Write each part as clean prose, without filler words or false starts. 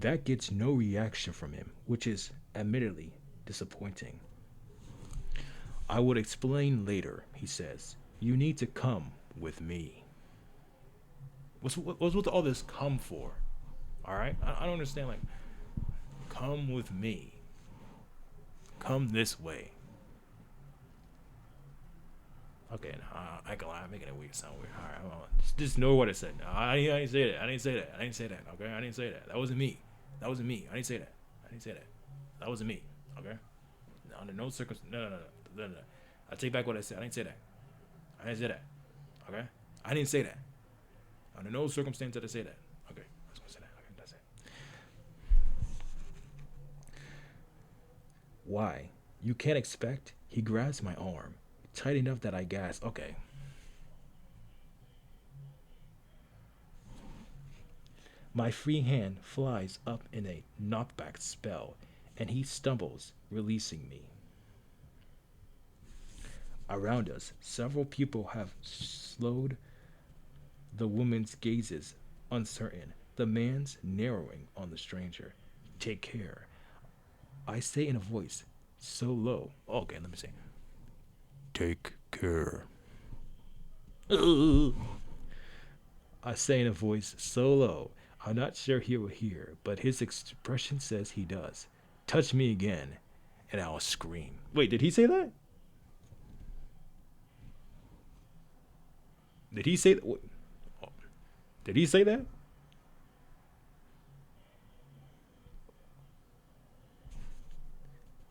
That gets no reaction from him, which is admittedly disappointing. I would explain later, he says. You need to come with me. What's with all this come for? All right? I don't understand. Like, come with me. Come this way. Okay, no, I can lie. I'm making it weird. Sound weird. All right, just know what I said. No, I didn't say that. I didn't say that. I didn't say that. Okay, I didn't say that. That wasn't me. That wasn't me. I didn't say that. I didn't say that. That wasn't me. Okay. No, under no circumstances. No. I take back what I said. I didn't say that. I didn't say that. Okay. I didn't say that. Under no circumstance did I say that. Okay. I was gonna say that. Okay, that's it. Why? You can't expect. He grabs my arm, tight enough that I gasp. Okay. My free hand flies up in a knockback spell, and he stumbles, releasing me. Around us, several people have slowed, the woman's gazes uncertain, the man's narrowing on the stranger. Take care. I say in a voice so low. Okay, let me say. Take care. I say in a voice so low, I'm not sure he will hear, but his expression says he does. Touch me again, and I'll scream. Wait, did he say that? Did he say that? Did he say that?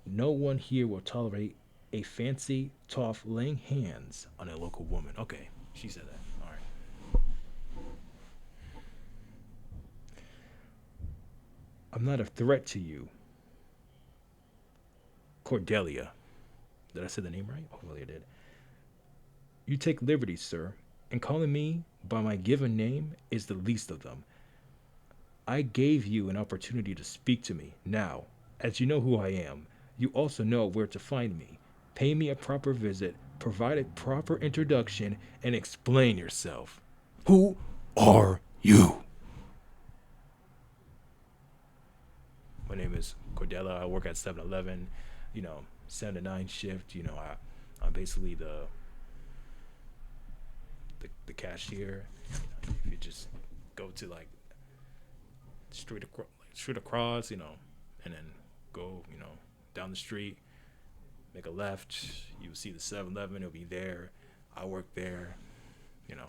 No one here will tolerate a fancy toff laying hands on a local woman. Okay, she said that. All right. I'm not a threat to you, Cordelia. Did I say the name right? Hopefully I did. You take liberties, sir, and calling me by my given name is the least of them. I gave you an opportunity to speak to me. Now, as you know who I am, you also know where to find me. Pay me a proper visit, provide a proper introduction, and explain yourself. Who are you? My name is Cordella. I work at 7-Eleven, 7 to 9 shift. I'm basically the cashier. If you just go to like street across, and then go, down the street, make a left. You'll see the 7-Eleven. It'll be there. I work there. You know,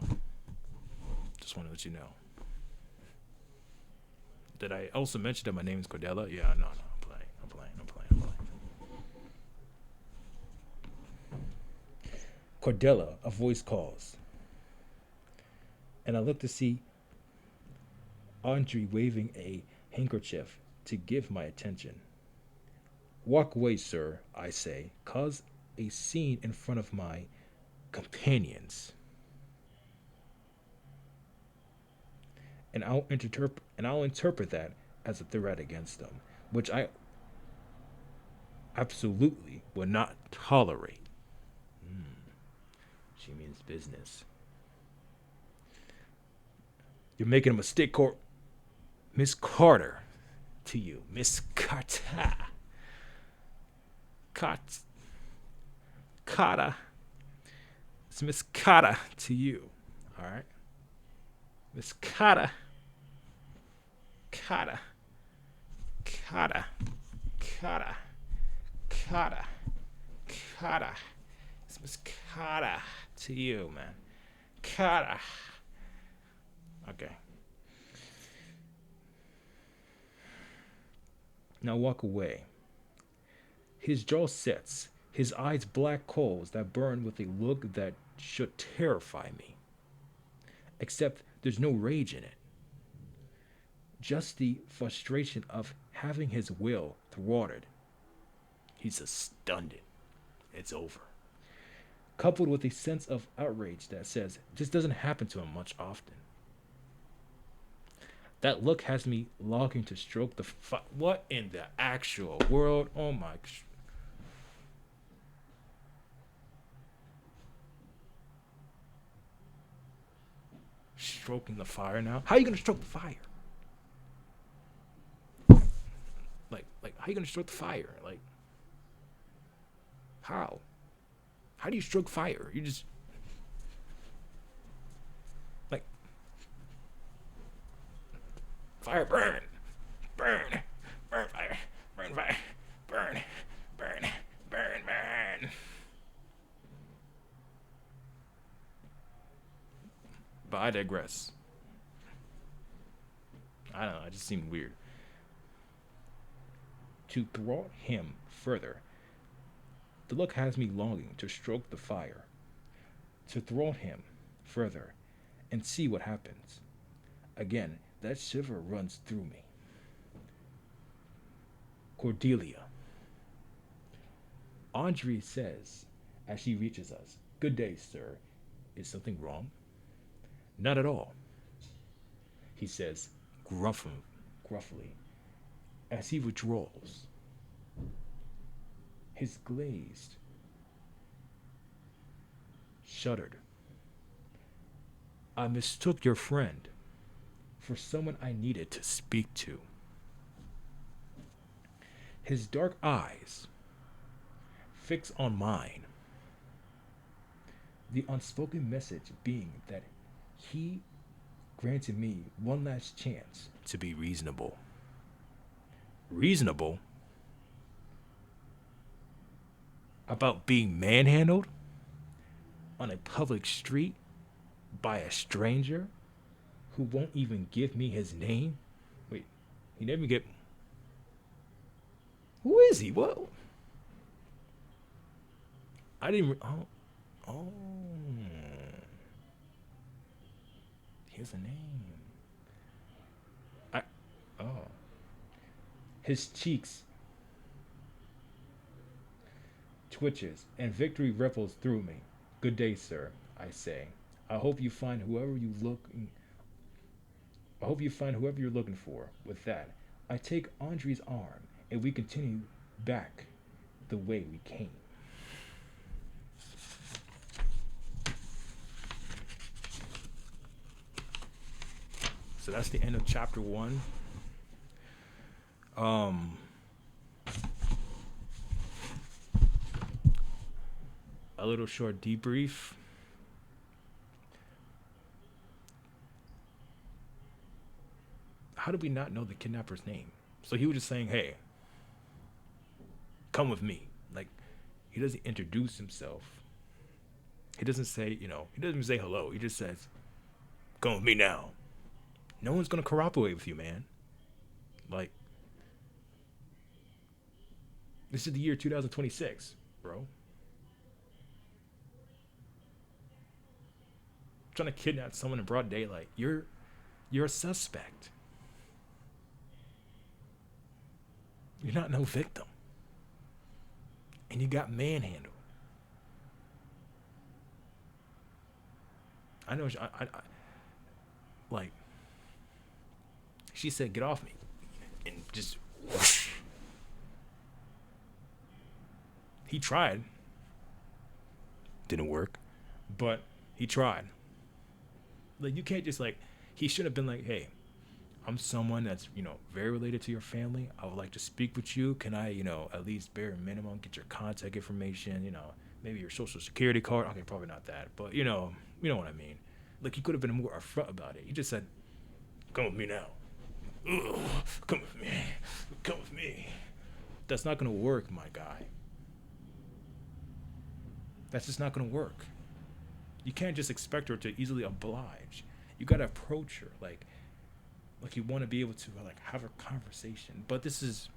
just want to let you know. Did I also mention that my name is Cordella? Yeah, no, I'm playing. Cordella, a voice calls, and I look to see Andre waving a handkerchief to give my attention. Walk away, sir, I say, cause a scene in front of my companions, and I'll interpret that as a threat against them, which I absolutely would not tolerate. She means business. You're making a mistake, Miss Carter. To you, Miss Carter. Cart. Carter. It's Miss Carter to you. All right, Miss Carter. Carter. Carter. Carter. Carter. Carter. It's Miss Carter to you, man. Carter. Okay. Now walk away. His jaw sets, his eyes black coals that burn with a look that should terrify me. Except there's no rage in it, just the frustration of having his will thwarted. He's stunned. It's over. Coupled with a sense of outrage that says this doesn't happen to him much often. That look has me longing to stroke the what in the actual world? Oh my! Stroking the fire now? How are you gonna stroke the fire? how you gonna stroke the fire? Like, how? How do you stroke fire? You just like fire, burn, burn, burn fire, burn fire, burn, burn, burn, burn. But I digress. I don't know. It just seemed weird. To thwart him further, the look has me longing to stroke the fire, to thwart him further, and see what happens. Again, that shiver runs through me. Cordelia. Andre says, as she reaches us, "Good day, sir. Is something wrong?" "Not at all," he says, gruffly, as he withdraws. His glazed, shuddered. "I mistook your friend for someone I needed to speak to." His dark eyes fix on mine, the unspoken message being that he granted me one last chance to be reasonable. Reasonable? About being manhandled on a public street by a stranger who won't even give me his name? Wait, he didn't even get. Who is he? What? I didn't. Oh. Here's a name. Oh. His cheeks twitches and victory ripples through me. "Good day, sir," I say. I hope you find whoever you're looking for." With that, I take Andre's arm and we continue back the way we came. So that's the end of chapter 1. A little short debrief. How did we not know the kidnapper's name? So he was just saying, "Hey, come with me." Like, he doesn't introduce himself. He doesn't say, he doesn't say hello. He just says, "Come with me now." No one's gonna cooperate with you, man. Like, this is the year 2026, bro. Trying to kidnap someone in broad daylight. You're a suspect. You're not no victim. And you got manhandled. I know. Like, she said, "Get off me," and just whoosh. He tried. Didn't work, but he tried. Like, you can't just he should have been like, "Hey, I'm someone that's, very related to your family. I would like to speak with you. Can I, at least bare minimum get your contact information, maybe your social security card." Okay, probably not that, but you know what I mean. Like, he could have been more upfront about it. He just said, "Come with me now." Ugh, come with me. Come with me. That's not gonna work, my guy. That's just not gonna work. You can't just expect her to easily oblige. You gotta approach her like you want to be able to have a conversation. But this is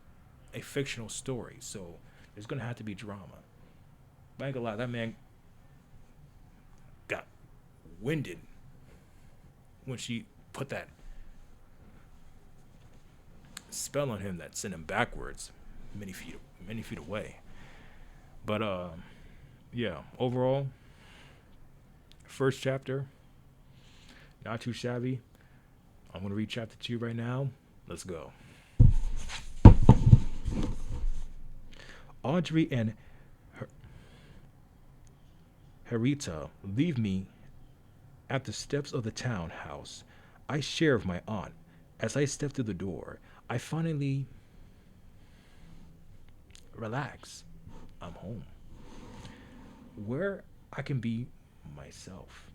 a fictional story, so there's gonna have to be drama. But I ain't gonna lie, that man got winded when she put that spell on him that sent him backwards many feet away. But yeah, overall, first chapter, not too shabby. I'm gonna read chapter 2 right now. Let's go. Audrey and Harita leave me at the steps of the townhouse I share with my aunt. As I step through the door, I finally relax. I'm home, where I can be myself.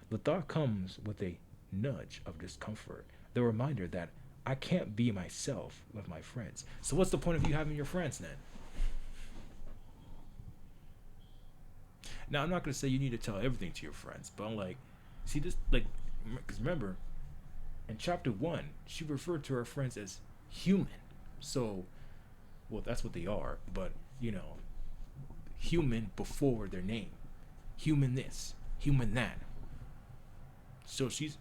The thought comes with a nudge of discomfort, the reminder that I can't be myself with my friends. So what's the point of you having your friends then? Now I'm not gonna say you need to tell everything to your friends, but I'm like, see this like, because remember in chapter one she referred to her friends as human. So well that's what they are, but you know, human before their name, human this, human that. So she's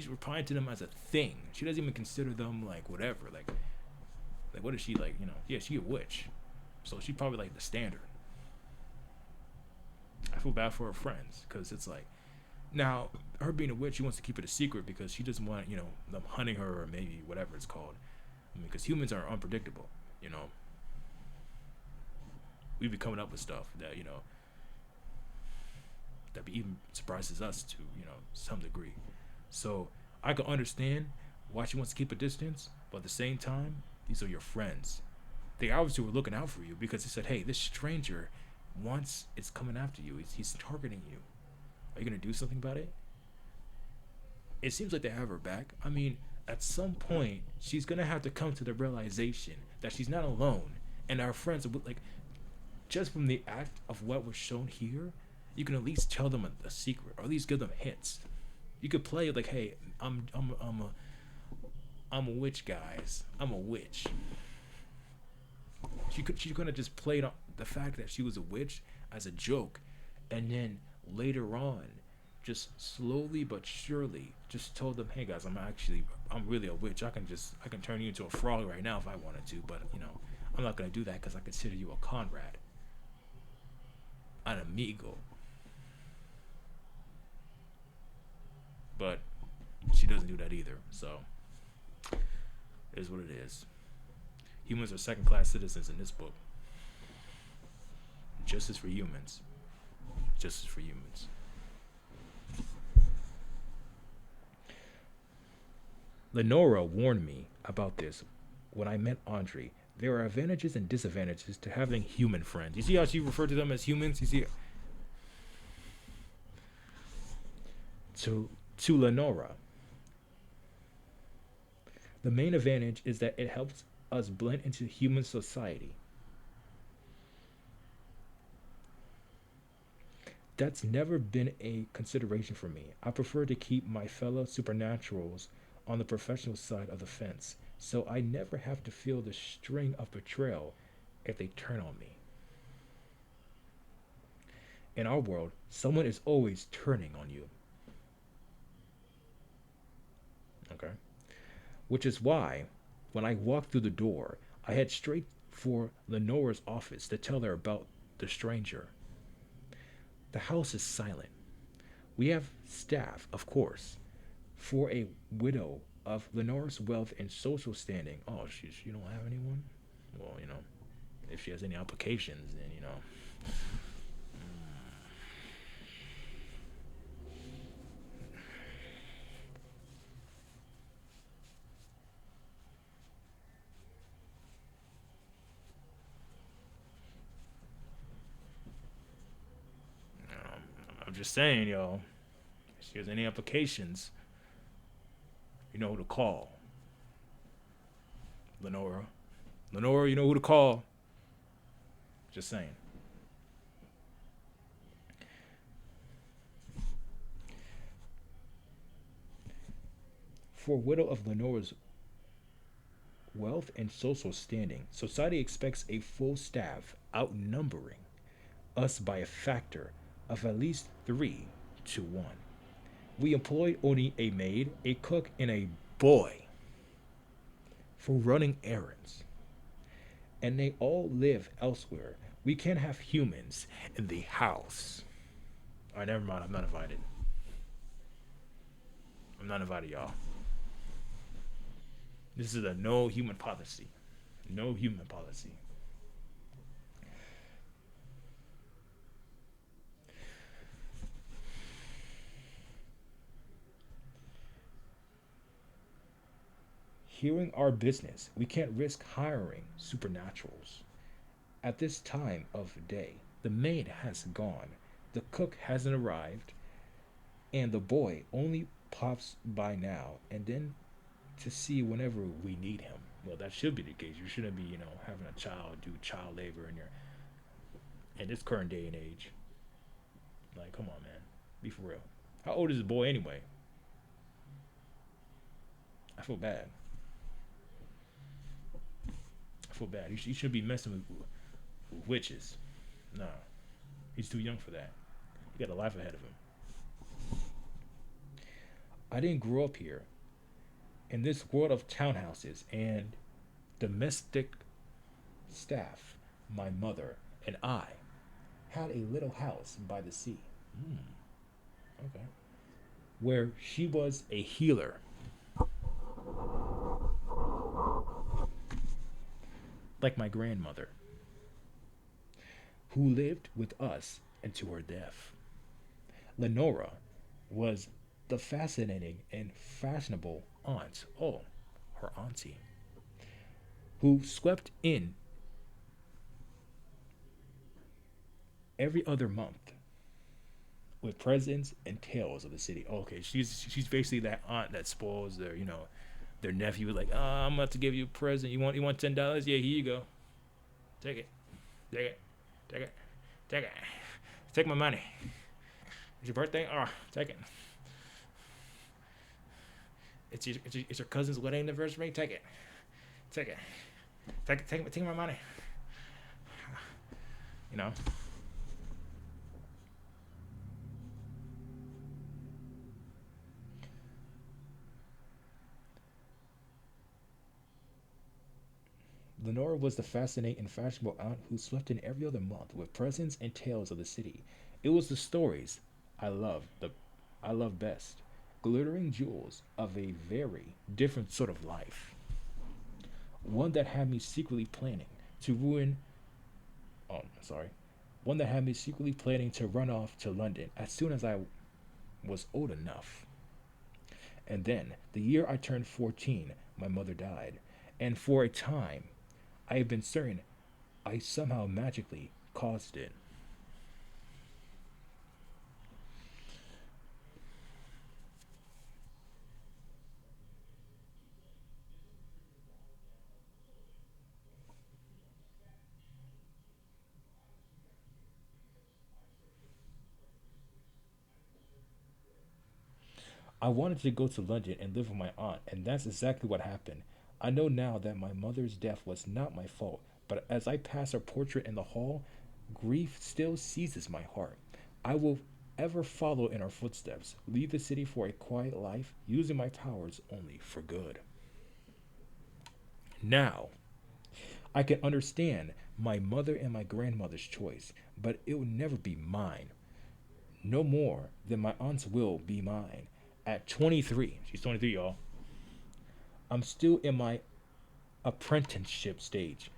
replying to them as a thing. She doesn't even consider them like whatever. Like what is she like? You know, yeah, she a witch, so she probably like the standard. I feel bad for her friends because it's like now her being a witch, she wants to keep it a secret because she doesn't want them hunting her or maybe whatever it's called. I mean, because humans are unpredictable. You know, we be coming up with stuff that that be even surprises us to some degree. So I can understand why she wants to keep a distance, but at the same time, these are your friends. They obviously were looking out for you because they said, "Hey, this stranger wants it's coming after you. He's targeting you. Are you gonna do something about it?" It seems like they have her back. I mean, at some point, she's gonna have to come to the realization that she's not alone, and our friends like just from the act of what was shown here, you can at least tell them a secret, or at least give them hints. You could play like, "Hey, I'm a witch, guys. I'm a witch." She could have just played on the fact that she was a witch as a joke, and then later on, just slowly but surely, just told them, "Hey guys, I'm really a witch. I can turn you into a frog right now if I wanted to, but I'm not gonna do that because I consider you a Conrad, an amigo." But she doesn't do that either. So it is what it is. Humans are second class citizens in this book. Justice for humans. Justice for humans. Lenora warned me about this when I met Andre. There are advantages and disadvantages to having human friends. You see how she referred to them as humans? You see, to Lenora, the main advantage is that it helps us blend into human society. That's never been a consideration for me. I prefer to keep my fellow supernaturals on the professional side of the fence, so I never have to feel the string of betrayal if they turn on me. In our world, someone is always turning on you. Okay? Which is why, when I walked through the door, I head straight for Lenora's office to tell her about the stranger. The house is silent. We have staff, of course, for a widow of Lenora's wealth and social standing. Oh, she don't have anyone? Well, if she has any applications, then um, I'm just saying, yo. If she has any applications, you know who to call. Lenora. Lenora, you know who to call. Just saying. For a widow of Lenora's wealth and social standing, society expects a full staff outnumbering us by a factor of at least 3 to 1. We employ only a maid, a cook, and a boy for running errands, and they all live elsewhere. We can't have humans in the house. All right, never mind. I'm not invited. I'm not invited, y'all. This is a no human policy. No human policy. Hearing our business, we can't risk hiring supernaturals. At this time of day, the maid has gone, the cook hasn't arrived, and the boy only pops by now and then to see whenever we need him. Well, that should be the case. You shouldn't be, having a child do child labor in this current day and age. Like, come on, man, be for real. How old is the boy anyway? I feel bad. I feel bad. He should be messing with witches. No, he's too young for that. He got a life ahead of him. I didn't grow up here in this world of townhouses and domestic staff. My mother and I had a little house by the sea. Okay. Where she was a healer, like my grandmother, who lived with us until her death. Lenora was the fascinating and fashionable aunt, oh, her auntie, who swept in every other month with presents and tales of the city. Okay, she's basically that aunt that spoils their nephew. Like, oh, I'm about to give you a present. You want $10? Yeah, here you go. Take it, take it, take it, take it. Take my money. It's your birthday. Oh, take it. It's your cousin's wedding anniversary. Take it, take it, take my money. You know. Lenora was the fascinating and fashionable aunt who swept in every other month with presents and tales of the city. It was the stories I loved the I loved best, glittering jewels of a very different sort of life. One that had me secretly planning to ruin sorry. One that had me secretly planning to run off to London as soon as I was old enough. And then, the year I turned 14, my mother died. And for a time, I have been certain I somehow magically caused it. I wanted to go to London and live with my aunt, and that's exactly what happened. I know now that my mother's death was not my fault, but as I pass her portrait in the hall, grief still seizes my heart. I will ever follow in her footsteps, leave the city for a quiet life, using my powers only for good. Now, I can understand my mother and my grandmother's choice, but it will never be mine. No more than my aunt's will be mine. At 23, she's 23, y'all. I'm still in my apprenticeship stage,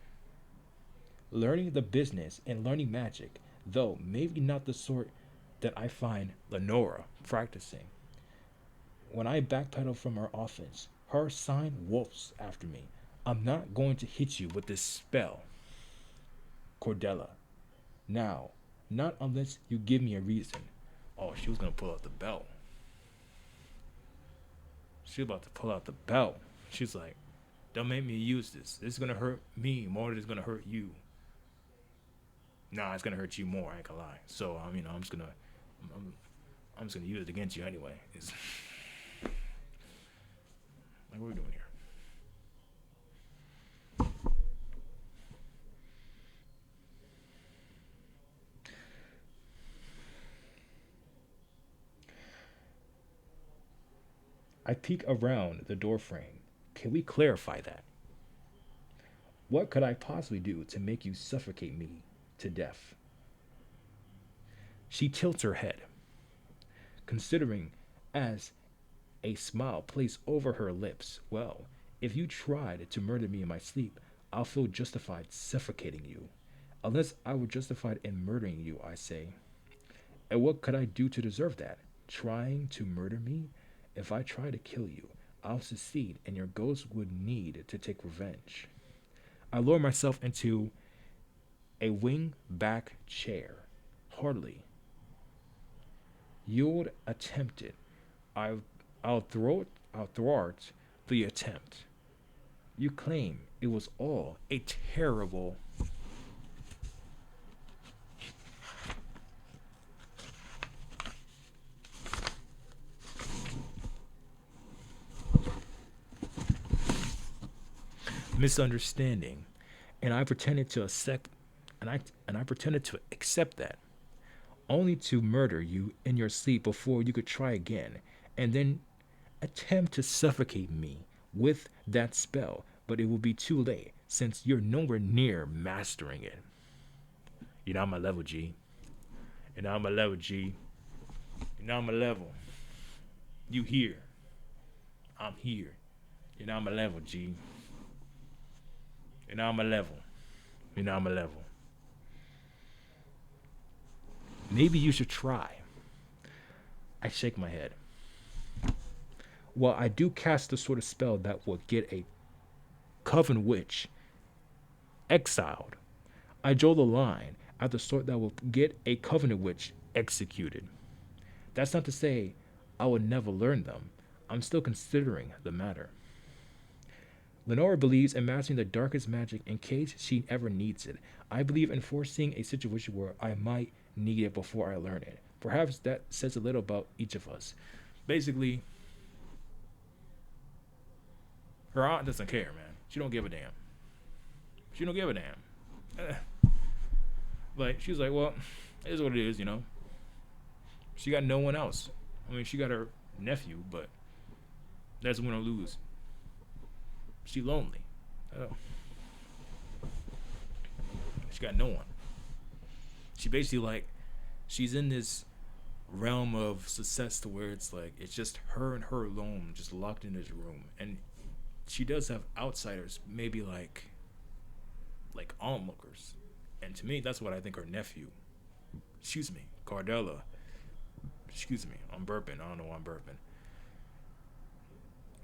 learning the business and learning magic, though maybe not the sort that I find Lenora practicing. When I backpedal from her office, her sign wolfs after me. I'm not going to hit you with this spell, Cordella. Now, not unless you give me a reason. Oh, she was gonna pull out the belt. She was about to pull out the belt. She's like, don't make me use this. This is gonna hurt me more than it's gonna hurt you. Nah, it's gonna hurt you more. I ain't gonna lie. So I'm just gonna use it against you anyway. It's like, what are we doing here? I peek around the doorframe. Can we clarify that? What could I possibly do to make you suffocate me to death? She tilts her head, considering as a smile plays over her lips. Well, if you tried to murder me in my sleep, I'll feel justified suffocating you. Unless I were justified in murdering you, I say. And what could I do to deserve that? Trying to murder me? If I try to kill you, I'll succeed and your ghost would need to take revenge. I lower myself into a wing back chair. Hardly. You'd attempt it. I'll, I'll thwart the attempt. You claim it was all a terrible misunderstanding, and I pretended to accept, and I pretended to accept that, only to murder you in your sleep before you could try again, and then attempt to suffocate me with that spell. But it will be too late since you're nowhere near mastering it. You're not my level, G. You're not my level, G. You're not my level. You here? I'm here. You're not my level, G. You're not my level. You're not my level. Maybe you should try. I shake my head. Well, I do cast the sort of spell that will get a coven witch exiled. I draw the line at the sort that will get a covenant witch executed. That's not to say I would never learn them. I'm still considering the matter. Lenora believes in mastering the darkest magic in case she ever needs it. I believe in foreseeing a situation where I might need it before I learn it. Perhaps that says a little about each of us. Basically, her aunt doesn't care, man. She don't give a damn. She don't give a damn. Like, she's like, well, it is what it is, you know. She got no one else. I mean, she got her nephew, but that's win or lose. She lonely. Oh. She got no one. She basically like, she's in this realm of success to where it's like, it's just her and her alone just locked in this room. And she does have outsiders, maybe like onlookers. And to me, that's what I think her nephew, Cardella, I'm burping, I don't know why I'm burping.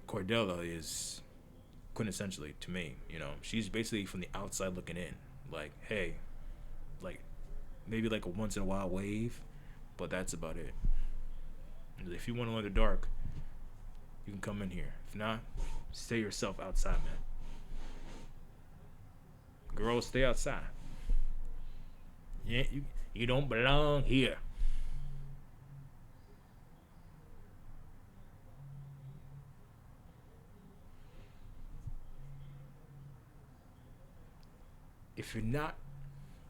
Cordella is quintessentially, to me, you know, she's basically from the outside looking in. Like, hey, like, maybe like a once in a while wave, but that's about it. And if you want to learn the dark, you can come in here. If not, stay yourself outside, man. Girls, stay outside. Yeah, you don't belong here. If you're not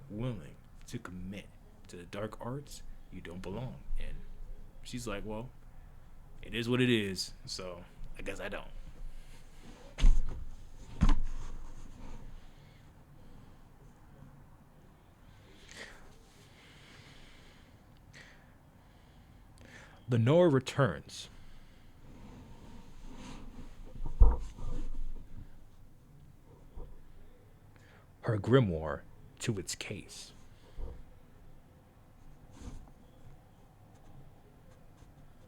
willing to commit to the dark arts, you don't belong. And she's like, well, it is what it is, so I guess I don't. Lenore returns. Her grimoire to its case.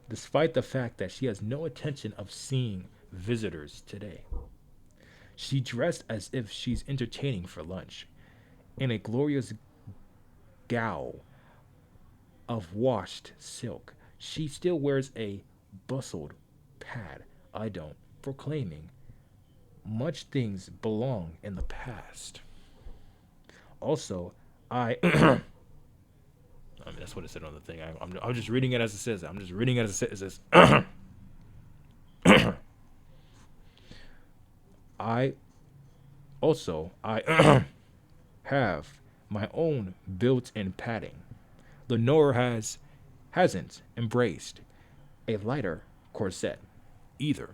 Despite the fact that she has no intention of seeing visitors today. She dressed as if she's entertaining for lunch, in a glorious gown of washed silk. She still wears a bustled pad. I don't, proclaiming much things belong in the past. Also, I I mean, that's what it said on the thing. I'm just reading it as it says. I'm just reading it as it says. I I have my own built-in padding. Lenore hasn't embraced a lighter corset either,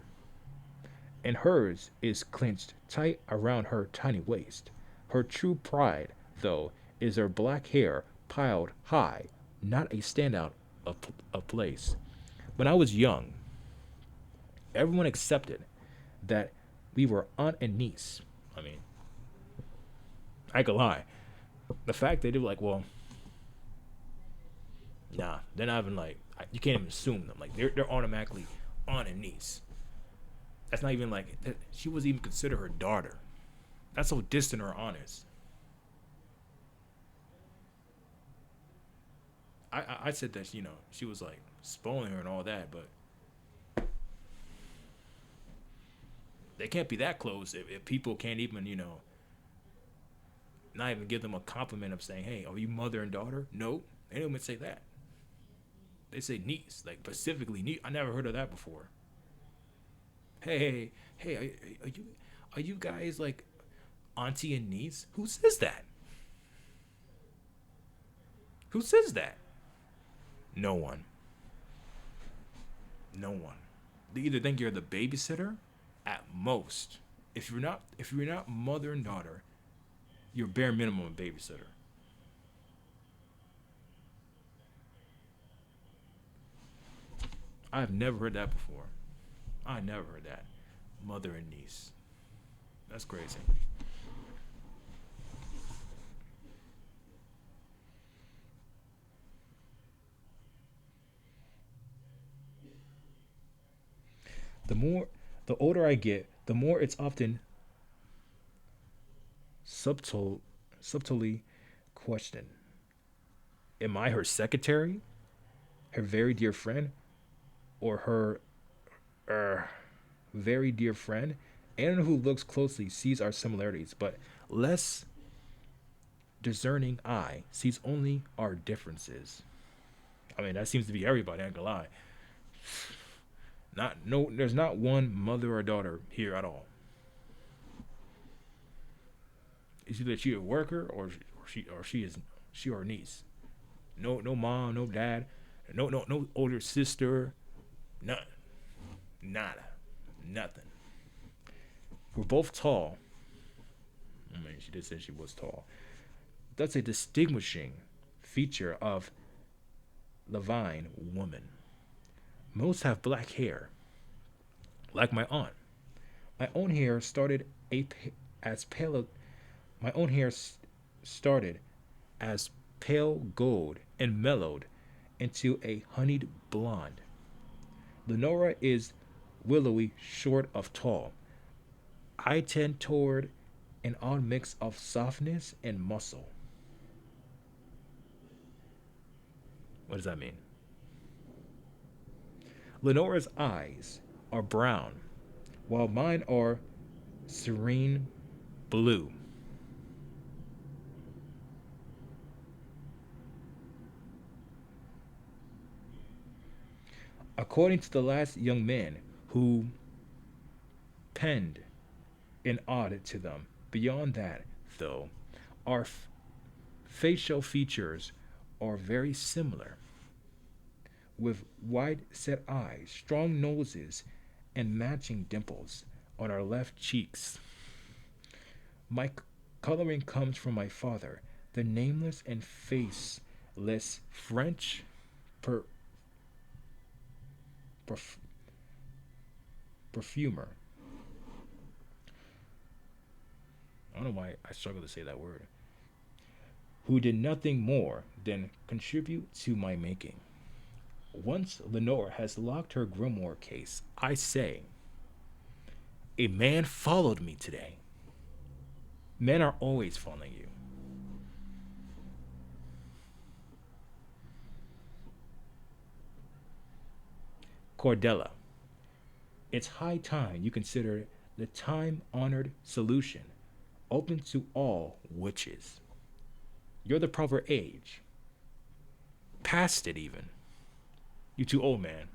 and hers is clenched tight around her tiny waist. Her true pride, though, is her black hair piled high, not a standout of place. When I was young, everyone accepted that we were aunt and niece. I mean, I could lie. The fact they were like, well, nah, they're not even like, you can't even assume them. Like, they're automatically aunt and niece. That's not even like, she wasn't even considered her daughter. That's how distant her aunt is. I said that she was like spoiling her and all that, but they can't be that close if people can't even not even give them a compliment of saying, "Hey, are you mother and daughter?" No, they don't even say that. They say niece, like specifically niece. I never heard of that before. Hey, are you guys like auntie and niece? Who says that? Who says that? No one. No one. They either think you're the babysitter, at most. If you're not mother and daughter, you're bare minimum a babysitter. I've never heard that before. I never heard that. Mother and niece. That's crazy. The more, the older I get, the more it's often subtle, subtly questioned. Am I her secretary, her very dear friend, or her er, very dear friend? Anyone who looks closely sees our similarities, but less discerning eye sees only our differences. I mean, that seems to be everybody. I ain't gonna lie. Not no. There's not one mother or daughter here at all. It's either she a worker or she or niece. No mom, no dad, no older sister, none, nada, nothing. We're both tall. I mean, she did say she was tall. That's a distinguishing feature of Levine woman. Most have black hair, like my aunt. My own hair started a as pale. My own hair started as pale gold and mellowed into a honeyed blonde. Lenora is willowy short of tall. I tend toward an odd mix of softness and muscle. What does that mean? Lenora's eyes are brown, while mine are serene blue. According to the last young man who penned an ode to them. Beyond that, though, our facial features are very similar, with wide set eyes, strong noses, and matching dimples on our left cheeks. My coloring comes from my father, the nameless and faceless French per- perf- perfumer. I don't know why I struggle to say that word. Who did nothing more than contribute to my making. Once Lenore has locked her grimoire case, I say, a man followed me today. Men are always following you. Cordella, it's high time you consider the time honored solution open to all witches. You're the proper age. Past it, even. You too old, man.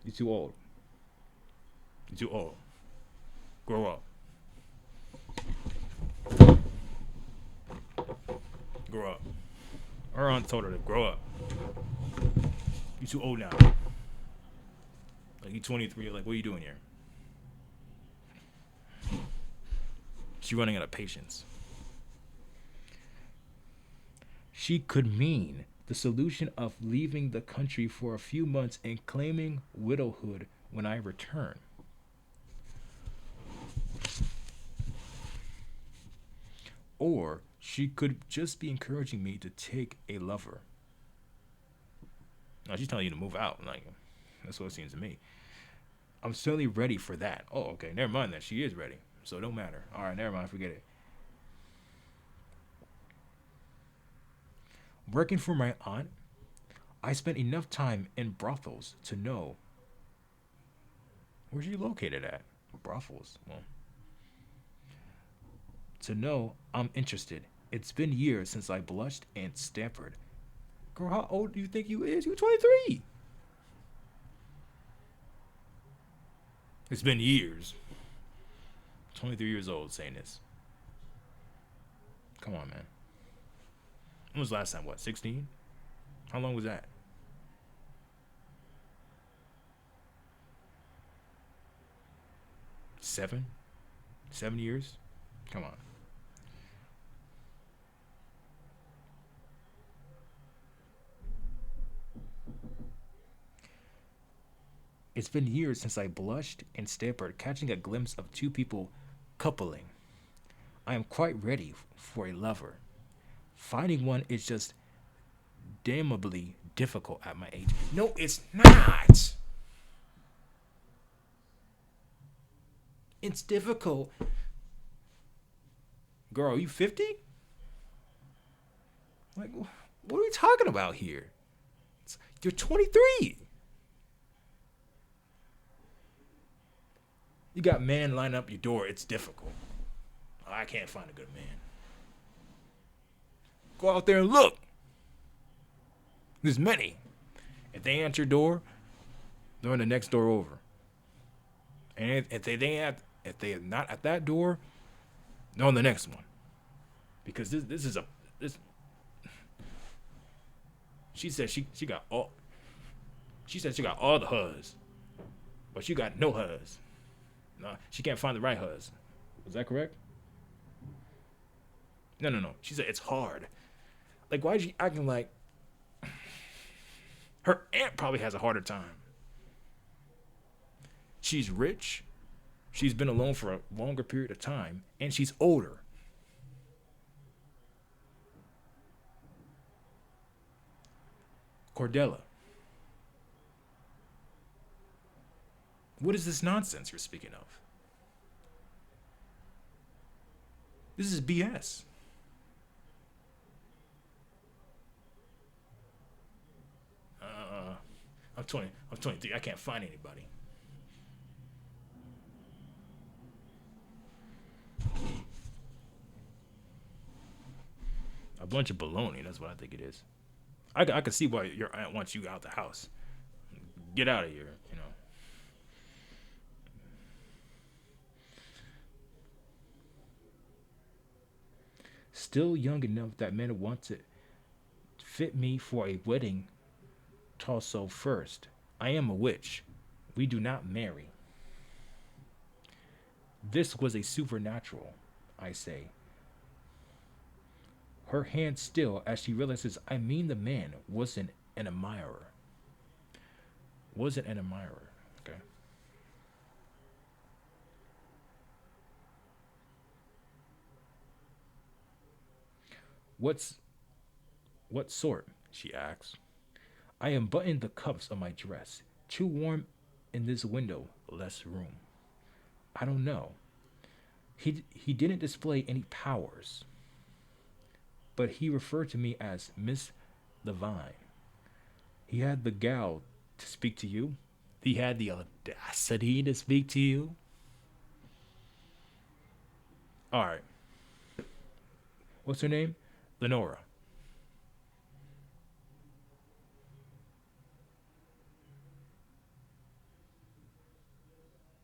You too old. You too old. Grow up. Grow up. Her aunt told her to grow up. You too old now. Like you 23. Like what are you doing here? She running out of patience. She could mean the solution of leaving the country for a few months and claiming widowhood when I return. Or she could just be encouraging me to take a lover. No, she's telling you to move out. Like, that's what it seems to me. I'm certainly ready for that. Oh, okay. Never mind that. She is ready. So it don't matter. All right, never mind. Forget it. Working for my aunt, I spent enough time in brothels to know. Where's she located at? Brothels. Well, to know I'm interested. It's been years since I blushed and stammered. Girl, how old do you think you is? You're 23. It's been years. 23 years old saying this. Come on, man. When was the last time? What, 16? How long was that? 7? 7 years? Come on. It's been years since I blushed and stammered, catching a glimpse of two people coupling. I am quite ready for a lover. Finding one is just damnably difficult at my age. No, it's not. It's difficult. Girl, are you 50? Like, what are we talking about here? You're 23. You got man lining up your door. It's difficult. Oh, I can't find a good man. Go out there and look. There's many. If they answer your door, they're on the next door over. And if they are not at that door, they're on the next one. Because this. She said she got all. She said she got all the hus, but she got no hus. No, she can't find the right hus. Was that correct? No. She said it's hard. Like, why is she acting like her aunt probably has a harder time? She's rich. She's been alone for a longer period of time, and she's older. Cordella. What is this nonsense you're speaking of? This is BS. I'm 20. I'm 23. I can't find anybody. A bunch of baloney. That's what I think it is. I can see why your aunt wants you out the house. Get out of here. You know. Still young enough that men want to fit me for a wedding torso first. I am a witch. We do not marry. This was a supernatural, I say. Her hand still as she realizes I mean the man wasn't an admirer. Wasn't an admirer. Okay. What's what sort? She asks. I unbuttoned the cuffs of my dress. Too warm in this window, less room. I don't know. He didn't display any powers, but he referred to me as Miss Levine. He had the gall to speak to you. He had the audacity to speak to you. All right. What's her name? Lenora.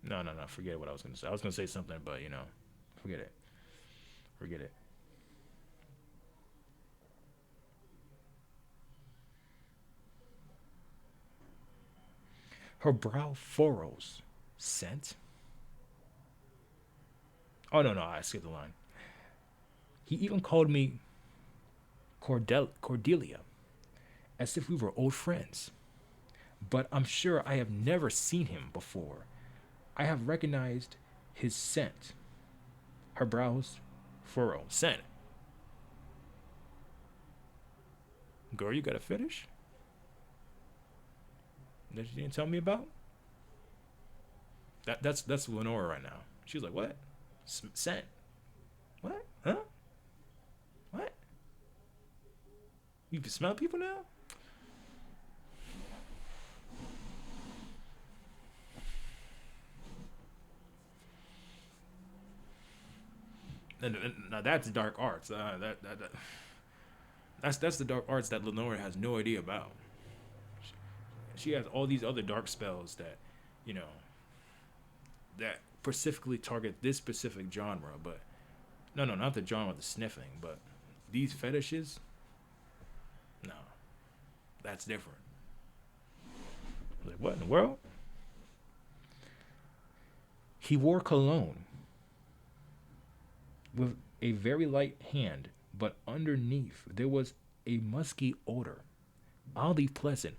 No. Forget what I was going to say. I was going to say something, but forget it. Forget it. Her brow furrows. Scent? Oh, no. I skipped the line. He even called me Cordelia, as if we were old friends. But I'm sure I have never seen him before. I have recognized his scent. Her brows furrow. Scent. Girl, you gotta finish? That you didn't tell me about? That's Lenora right now. She's like, what? Scent. What? Huh? What? You can smell people now? Now that's dark arts. That's the dark arts that Lenora has no idea about. She has all these other dark spells that, you know, that specifically target this specific genre. But no, no, not the genre of the sniffing, but these fetishes. No, that's different. Like what in the world? He wore cologne with a very light hand, but underneath there was a musky odor, oddly pleasant.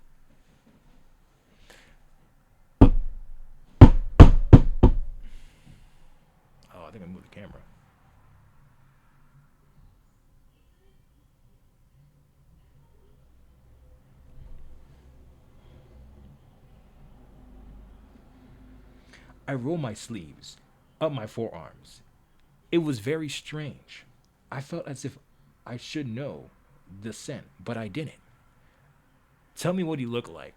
Oh, I think I moved the camera. I rolled my sleeves up my forearms. It was very strange. I felt as if I should know the scent, but I didn't. Tell me what he looked like.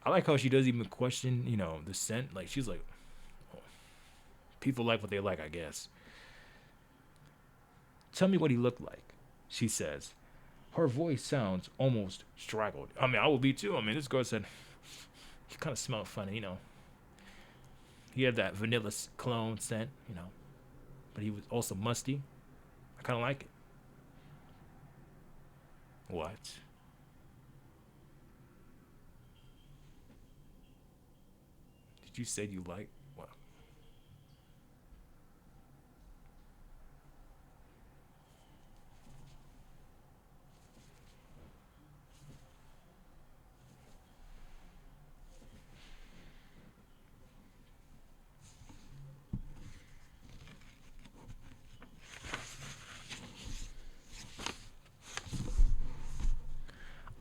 I like how she doesn't even question, the scent. Like she's like, oh, people like what they like, I guess. Tell me what he looked like, she says. Her voice sounds almost straggled. I mean, I would be too. I mean, this girl said he kind of smelled funny. He had that vanilla cologne scent, but he was also musty. I kind of like it. What? Did you say you like what?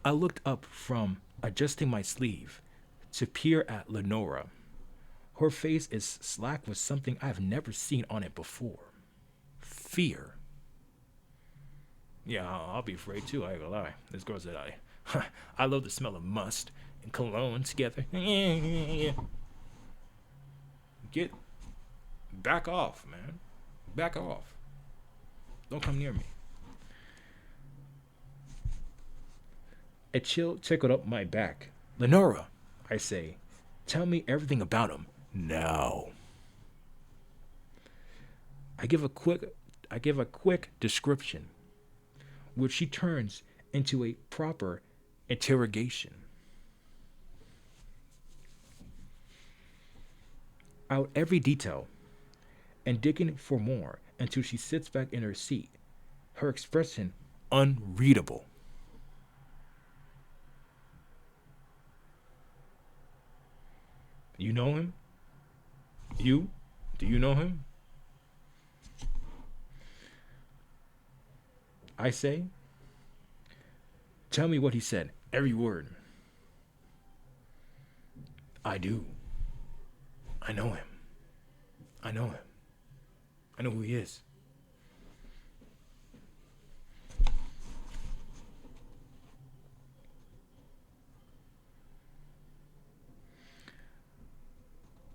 I looked up from adjusting my sleeve to peer at Lenora. Her face is slack with something I've never seen on it before. Fear. Yeah, I'll be afraid too, I ain't gonna lie. This girl said I love the smell of must and cologne together. Get back off, man. Back off. Don't come near me. A chill tickled up my back. Lenora, I say, tell me everything about him now. I give a quick description, which she turns into a proper interrogation. Out every detail and digging for more until she sits back in her seat, her expression unreadable. You know him? You? Do you know him? I say, tell me what he said, every word. I do. I know him. I know him. I know who he is.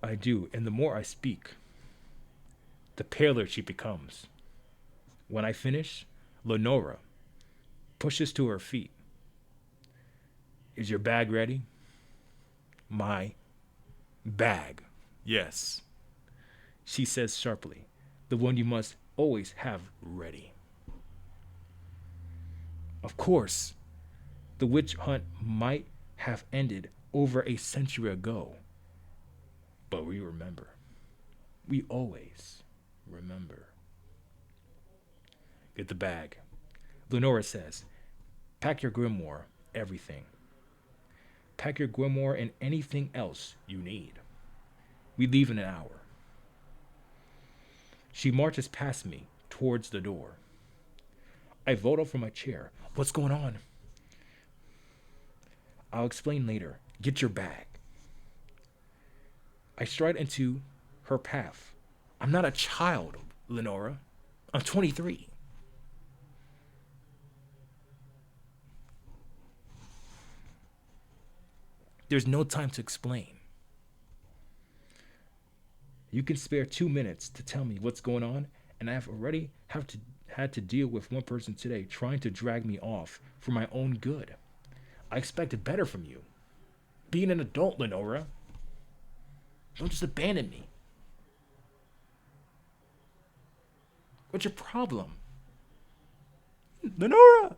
I do, and the more I speak, the paler she becomes. When I finish, Lenora pushes to her feet. Is your bag ready? My bag. Yes, she says sharply. The one you must always have ready. Of course, the witch hunt might have ended over a century ago, but we remember. We always remember. Get the bag. Lenora says, pack your grimoire, everything. Pack your grimoire and anything else you need. We leave in an hour. She marches past me towards the door. I vault up from my chair. What's going on? I'll explain later. Get your bag. I stride into her path. I'm not a child, Lenora. I'm 23. There's no time to explain. You can spare 2 minutes to tell me what's going on, and I have already have to had to deal with one person today trying to drag me off for my own good. I expected better from you. Being an adult, Lenora. Don't just abandon me. What's your problem? Lenora!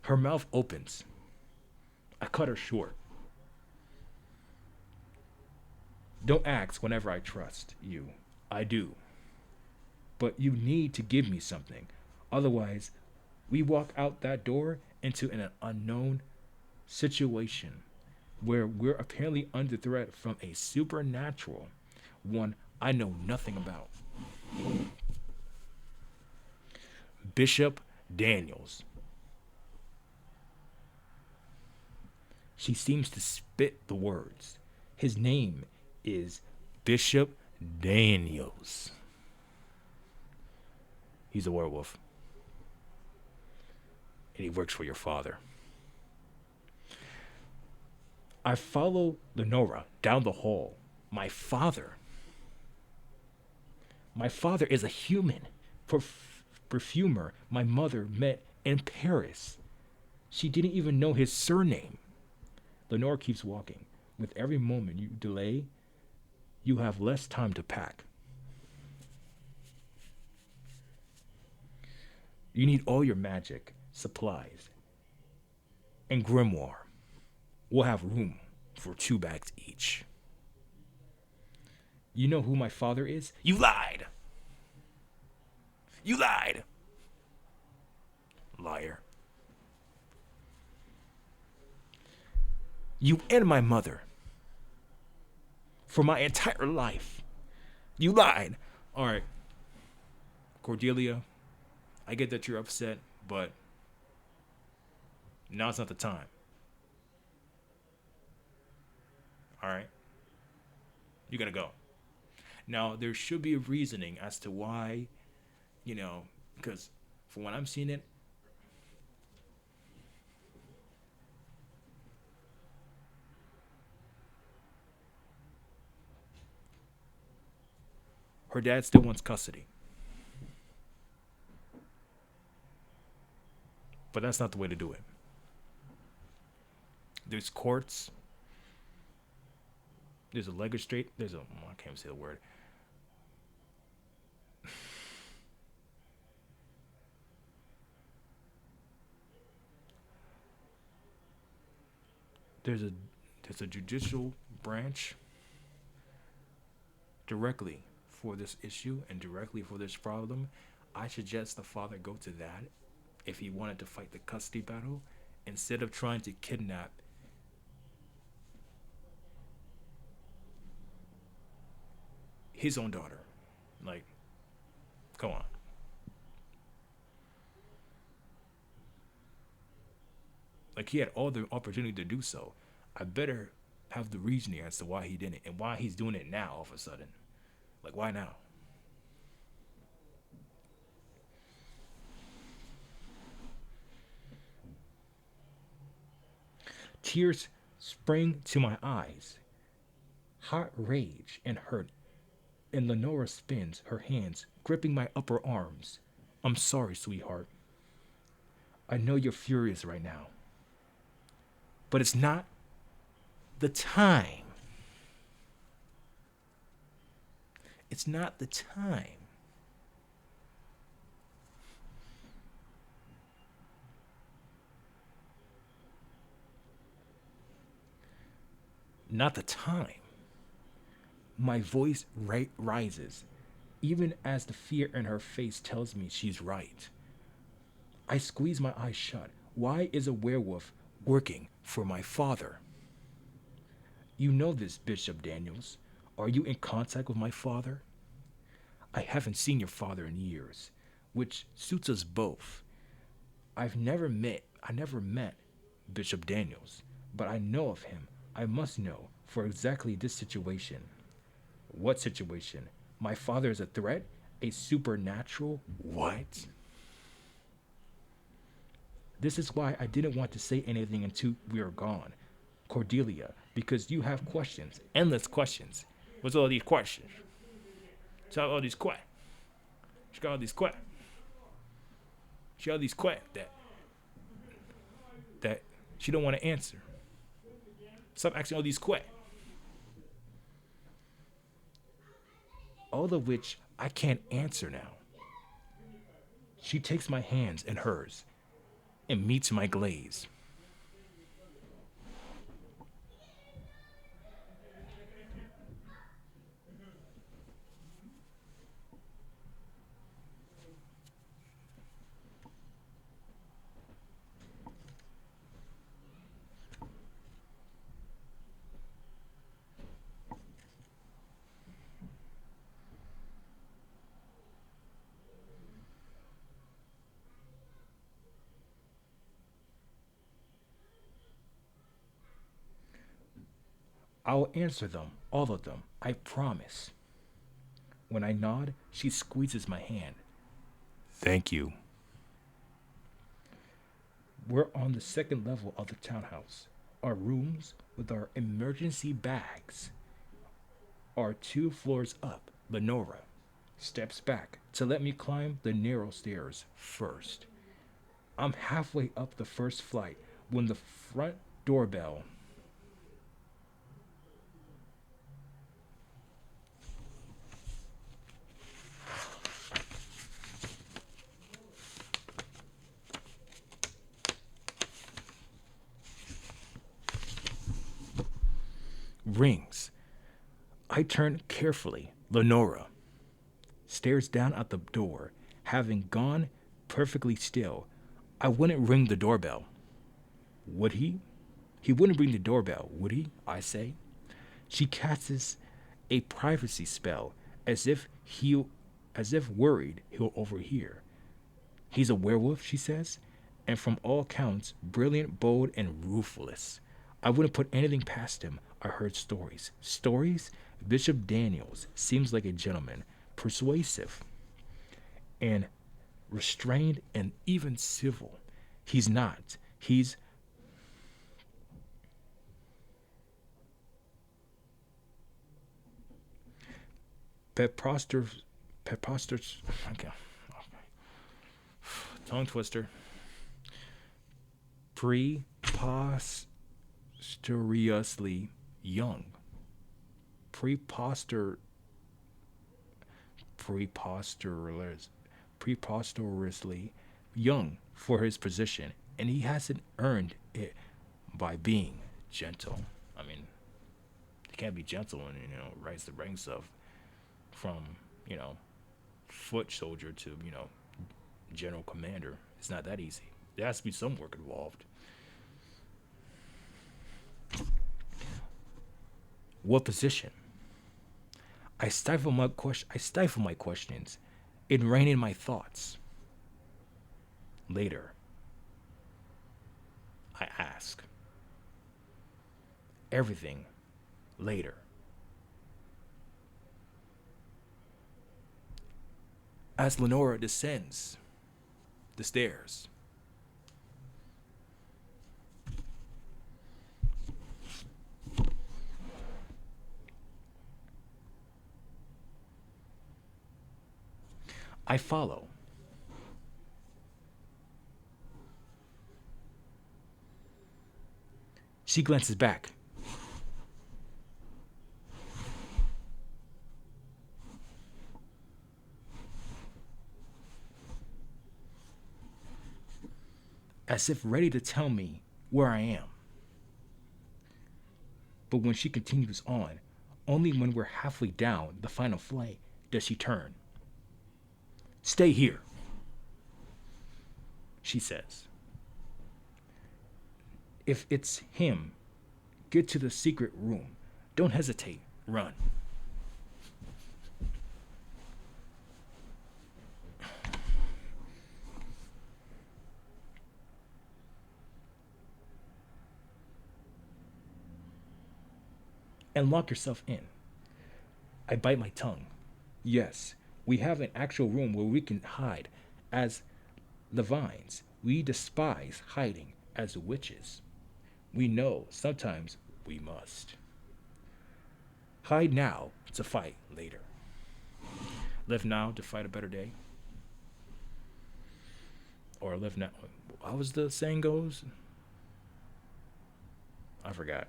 Her mouth opens. I cut her short. Don't ask whenever I trust you. I do. But you need to give me something. Otherwise, we walk out that door into an unknown situation where we're apparently under threat from a supernatural one I know nothing about. Bishop Daniels. She seems to spit the words. His name is Bishop Daniels. He's a werewolf. And he works for your father. I follow Lenora down the hall. My father. My father is a human perfumer my mother met in Paris. She didn't even know his surname. Lenora keeps walking. With every moment you delay, you have less time to pack. You need all your magic, supplies, and grimoire. We'll have room for 2 bags each. You know who my father is? You lied! You lied! Liar. You and my mother. For my entire life. You lied. All right. Cordelia, I get that you're upset, but now's not the time. All right? You gotta go. Now, there should be a reasoning as to why, because from what I'm seeing it, her dad still wants custody. But that's not the way to do it. There's courts. There's a legislate. I can't even say the word. There's a judicial branch directly for this issue and directly for this problem. I suggest the father go to that if he wanted to fight the custody battle instead of trying to kidnap his own daughter. Like, come on. Like, he had all the opportunity to do so. I better have the reasoning as to why he didn't and why he's doing it now all of a sudden. Like, why now? Tears sprang to my eyes. Hot rage and hurt. And Lenora spins her hands, gripping my upper arms. I'm sorry, sweetheart. I know you're furious right now. But it's not the time. It's not the time. Not the time. My voice rises, even as the fear in her face tells me she's right. I squeeze my eyes shut. Why is a werewolf working for my father? You know this, Bishop Daniels. Are you in contact with my father? I haven't seen your father in years, which suits us both. I never met Bishop Daniels, but I know of him. I must know for exactly this situation. What situation? My father is a threat? A supernatural? What? This is why I didn't want to say anything until we are gone, Cordelia, because you have questions, endless questions. What's all these questions? Tell all these questions. She got all these questions. She got all these questions that she don't want to answer. Stop asking all these questions. All of which I can't answer now. She takes my hands in hers and meets my glaze. I'll answer them, all of them, I promise. When I nod, she squeezes my hand. Thank you. We're on the second level of the townhouse. Our rooms, with our emergency bags, are 2 floors up. Lenora steps back to let me climb the narrow stairs first. I'm halfway up the first flight when the front doorbell rings. I turn carefully. Lenora stares down at the door, having gone perfectly still. I wouldn't ring the doorbell. Would he? He wouldn't ring the doorbell, would he? I say. She casts a privacy spell as if worried he'll overhear. He's a werewolf, she says, and from all counts, brilliant, bold, and ruthless. I wouldn't put anything past him. I heard stories. Stories? Bishop Daniels seems like a gentleman, persuasive, and restrained, and even civil. He's not. He's preposterous. Preposterous. Okay. Tongue twister. Preposterously young. Preposter. Preposterous. Preposterously young for his position, and he hasn't earned it by being gentle. I mean, he can't be gentle and rise the ranks of from you know foot soldier to general commander. It's not that easy. There has to be some work involved. What position? I stifle my questions and rein in my thoughts. Later, I ask. Everything later. As Lenora descends the stairs, I follow. She glances back. As if ready to tell me where I am. But when she continues on, only when we're halfway down the final flight does she turn. Stay here, she says. If it's him, get to the secret room. Don't hesitate. Run. And lock yourself in. I bite my tongue. Yes, we have an actual room where we can hide as the vines. We despise hiding as witches. We know sometimes we must. Hide now to fight later. Live now to fight a better day. Or live now. How was the saying goes? I forgot.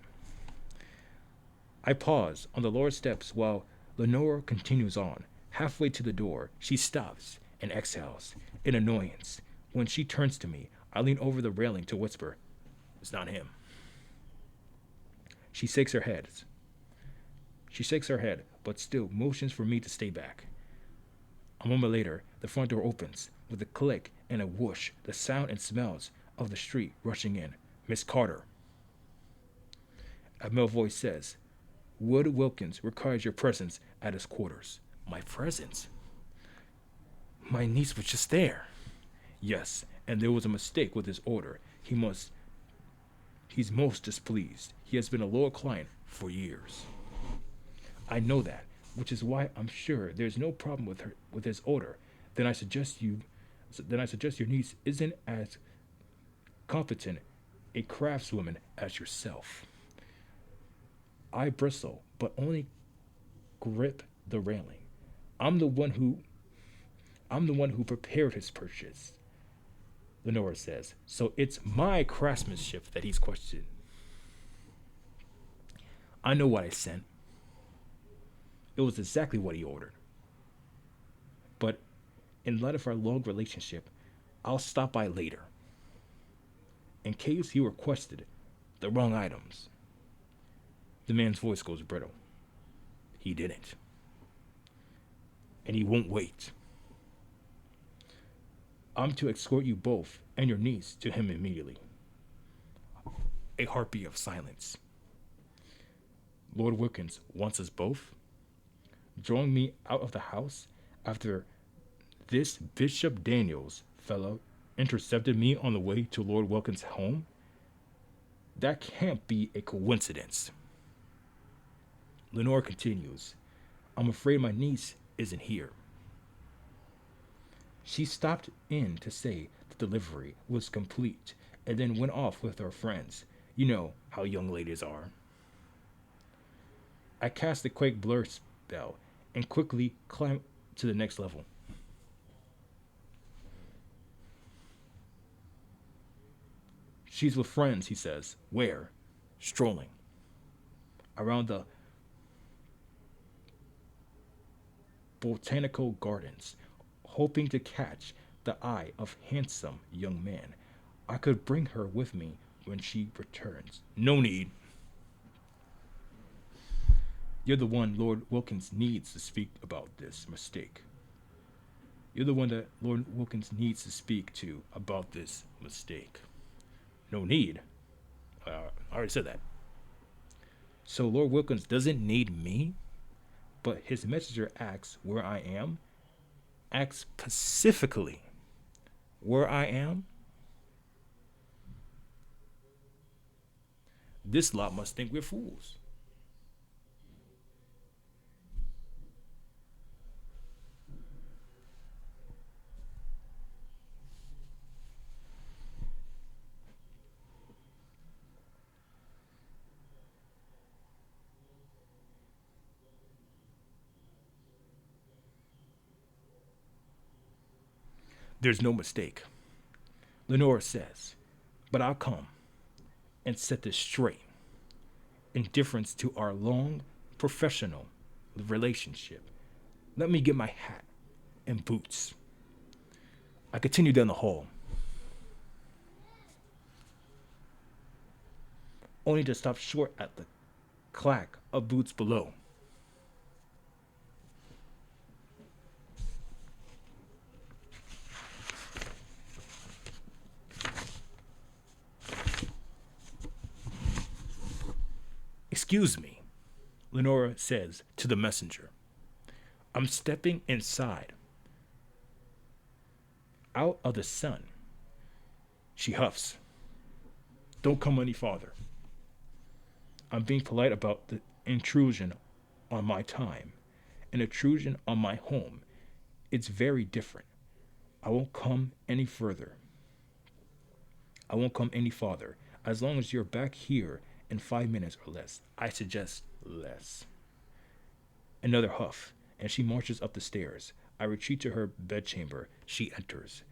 I pause on the lower steps while Lenora continues on. Halfway to the door, she stops and exhales in annoyance. When she turns to me, I lean over the railing to whisper, "It's not him." She shakes her head. She shakes her head, but still motions for me to stay back. A moment later, the front door opens with a click and a whoosh, the sound and smells of the street rushing in. "Miss Carter," a male voice says, "Wood Wilkins requires your presence at his quarters." My presence? My niece was just there. Yes, and there was a mistake with his order. He's most displeased. He has been a loyal client for years. I know that, which is why I'm sure there's no problem with his order. Then I suggest you then I suggest your niece isn't as competent a craftswoman as yourself. I bristle, but only grip the railing. I'm the one who I'm the one who prepared his purchase, Lenora says. So it's my craftsmanship that he's questioned. I know what I sent. It was exactly what he ordered. But in light of our long relationship, I'll stop by later. In case he requested the wrong items. The man's voice goes brittle. He didn't. And he won't wait. I'm to escort you both and your niece to him immediately. A heartbeat of silence. Lord Wilkins wants us both? Drawing me out of the house after this Bishop Daniels fellow intercepted me on the way to Lord Wilkins' home? That can't be a coincidence. Lenore continues, I'm afraid my niece isn't here. She stopped in to say the delivery was complete and then went off with her friends. You know how young ladies are. I cast the Quake Blur spell and quickly climbed to the next level. She's with friends, he says. Where? Strolling. Around the botanical gardens, hoping to catch the eye of handsome young man. I could bring her with me when she returns. No need. You're the one Lord Wilkins needs to speak about this mistake. You're the one that Lord Wilkins needs to speak to about this mistake. No need? I already said that. So Lord Wilkins doesn't need me, but his messenger asks where I am, asks specifically where I am. This lot must think we're fools. There's no mistake, Lenora says, but I'll come and set this straight in deference to our long professional relationship. Let me get my hat and boots. I continue down the hall, only to stop short at the clack of boots below. Excuse me, Lenora says to the messenger. I'm stepping inside. Out of the sun. She huffs. Don't come any farther. I'm being polite about the intrusion on my time. An intrusion on my home. It's very different. I won't come any further. I won't come any farther. As long as you're back here in 5 minutes or less. I suggest less. Another huff, and she marches up the stairs. I retreat to her bedchamber. She enters.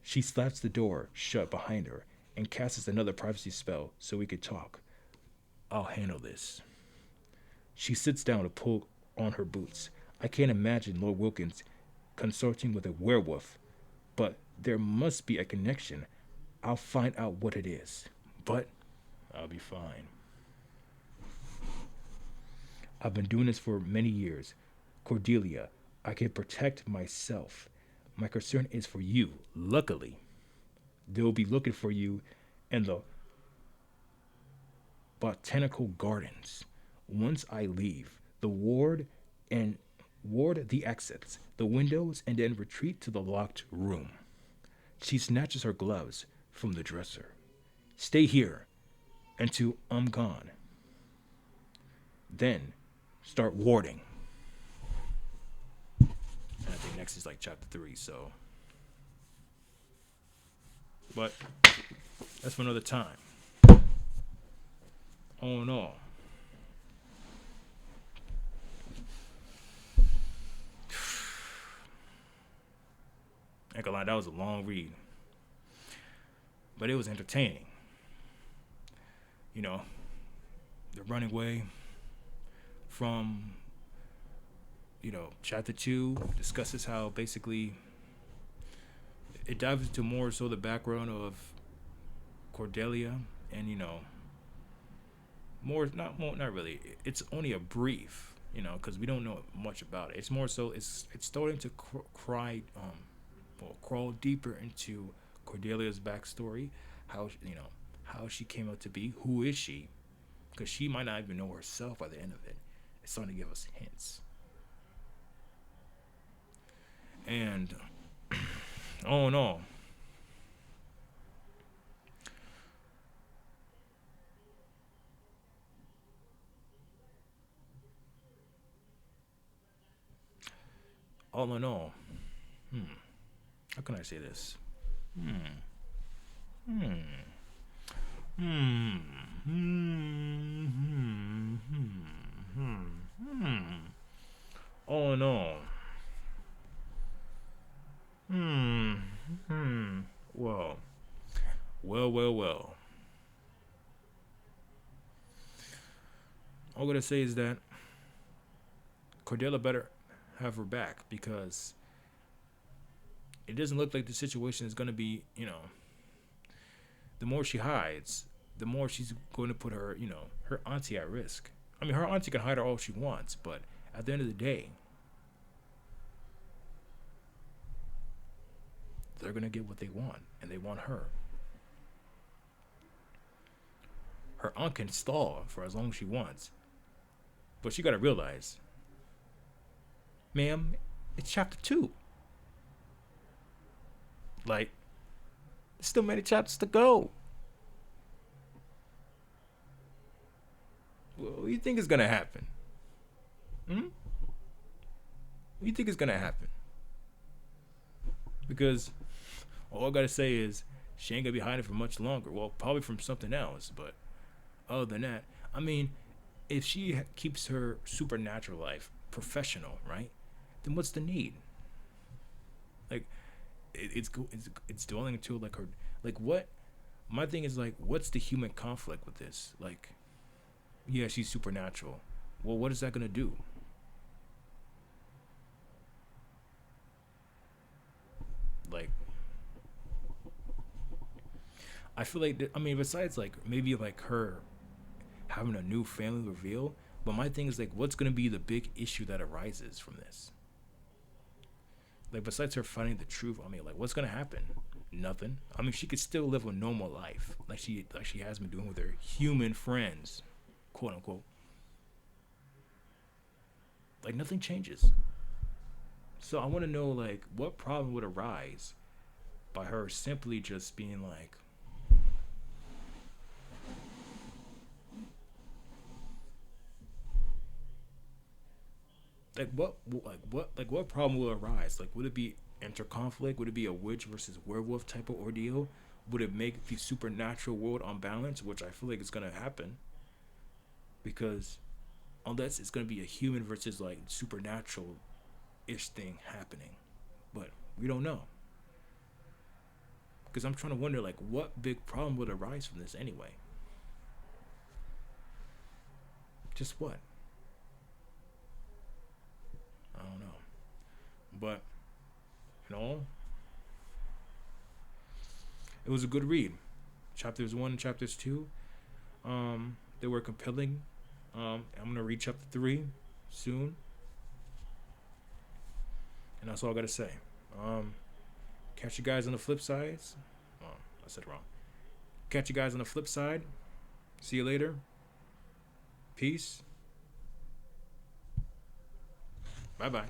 She slaps the door shut behind her and casts another privacy spell so we could talk. I'll handle this. She sits down to pull on her boots. I can't imagine Lord Wilkins consorting with a werewolf, but there must be a connection. I'll find out what it is. But I'll be fine. I've been doing this for many years. Cordelia, I can protect myself. My concern is for you. Luckily, they'll be looking for you in the botanical gardens. Once I leave, the ward the exits, the windows, and then retreat to the locked room. She snatches her gloves from the dresser. Stay here until I'm gone. Then start warding. And I think next is like chapter 3, so. But that's for another time. Oh no. I ain't gonna lie, that was a long read. But it was entertaining. You know, the running away from, chapter 2 discusses how basically it dives into more so the background of Cordelia and, not really. It's only a brief, because we don't know much about it. It's more so it's starting to crawl deeper into Cordelia's backstory, how she came out to be, who is she, because she might not even know herself by the end of it. It's starting to give us hints. And oh no. All in all, how can I say this? All in all, well, well. All I'm gonna say is that Cordelia better have her back, because it doesn't look like the situation is going to be, the more she hides, the more she's going to put her, her auntie at risk. I mean, her auntie can hide her all she wants, but at the end of the day, they're going to get what they want, and they want her. Her aunt can stall for as long as she wants, but she got to realize, ma'am, it's chapter 2. Like, there's still many chapters to go. What do you think is gonna happen? What do you think is gonna happen? Because all I gotta say is she ain't gonna be hiding for much longer. Well, probably from something else, but other than that, I mean, if she keeps her supernatural life professional, right? Then what's the need? Like, it's dwelling into like her, like, what? My thing is, like, what's the human conflict with this? Like, yeah, she's supernatural. Well, what is that gonna do? Like, I feel like I mean, besides like maybe like her having a new family reveal, but my thing is like, what's gonna be the big issue that arises from this? Like, besides her finding the truth, I mean, like, what's gonna happen? Nothing. I mean, she could still live a normal life, like she has been doing with her human friends, quote unquote. Like, nothing changes. So I want to know, like, what problem would arise by her simply just being what problem will arise? Like, would it be interconflict? Would it be a witch versus werewolf type of ordeal? would it make the supernatural world unbalanced, which I feel like is gonna happen, because unless it's gonna be a human versus like supernatural ish thing happening, but we don't know. Because I'm trying to wonder like what big problem would arise from this anyway. Just what? I don't know. But you know, it was a good read. Chapters 1 and chapters 2, they were compelling. I'm gonna read chapter 3 soon, and that's all I gotta say. Catch you guys on the flip sides. Oh, I said it wrong. Catch you guys on the flip side. See you later. Peace. Bye bye.